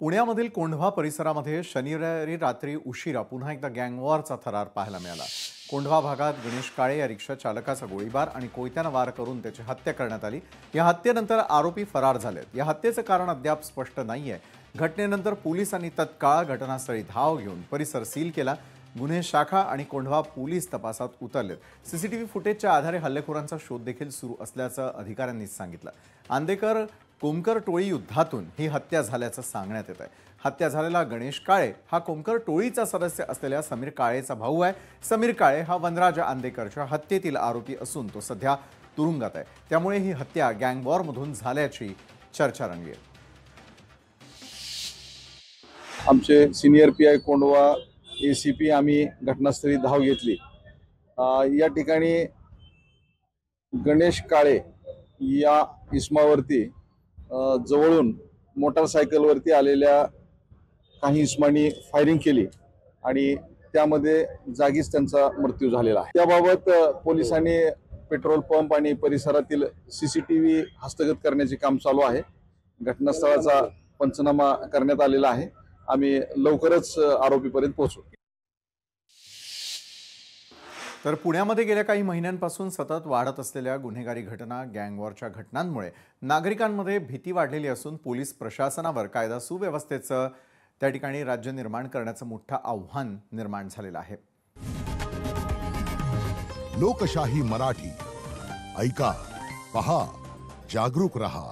पुण्यामधील कोंढवा परिसरामध्ये शनिवारी रात्री उशिरा पुन्हा एकदा गँगवॉरचा थरार पाहायला मिळाला। कोंढवा भागात गणेश काळे या रिक्षा चालकाचा गोळीबार आणि कोयत्याने वार करून त्याची हत्या करण्यात आली। या हत्येनंतर आरोपी फरार झालेत। या हत्येचं कारण अद्याप स्पष्ट नाहीये। घटनेनंतर पोलिसांनी तत्काळ घटनास्थळी धाव घेऊन परिसर सील केला। गुन्हे शाखा आणि कोंढवा पोलीस तपासात उतरलेत। सीसीटीव्ही फुटेजच्या आधारे हल्लेखोरांचा शोध देखील सुरू असल्याचं अधिकाऱ्यांनी सांगितलं। आंदेकर कोमकर टोळी युद्धातून ही हत्या झाल्याचं सांगण्यात येत आहे। हत्या झालेला गणेश काळे हा कोमकर टोळीचा सदस्य असलेल्या समीर काळेचा भाऊ आहे। समीर काळे हा वनराज आंदेकरच्या हत्येतील आरोपी असून तो सध्या तुरुंगात आहे। त्यामुळे ही हत्या गँगवॉरमधून झाल्याची चर्चा रंगली आहे। आमचे सिनियर पीआय कोंढवा एसीपी आम्ही घटनास्थळी धाव घेतली। या ठिकाणी गणेश काळे या इसमावरती जवळून मोटारसायकलवरती आलेल्या काही इसमांनी फायरिंग केली आणि त्यामध्ये जागीच त्यांचा मृत्यू झालेला आहे। त्याबाबत पोलिसांनी पेट्रोल पंप आणि परिसरातील सीसीटीव्ही हस्तगत करण्याचे काम चालू आहे। घटनास्थळाचा पंचनामा करण्यात आलेला आहे। आम्ही लवकरच आरोपीपर्यंत पोहोचू। तर पुण्यामध्ये गेल्या काही महिन्यांपासून सतत वाढत असलेल्या गुन्हेगारी घटना गँगवॉरच्या घटनांमुळे नागरिकांमध्ये भीती वाढलेली असून पोलीस प्रशासनावर कायदा सुव्यवस्थेचं त्या ठिकाणी राज्य निर्माण करण्याचं मोठं आव्हान निर्माण झालेलं आहे। लोकशाही मराठी ऐका, पहा, जागरूक रहा।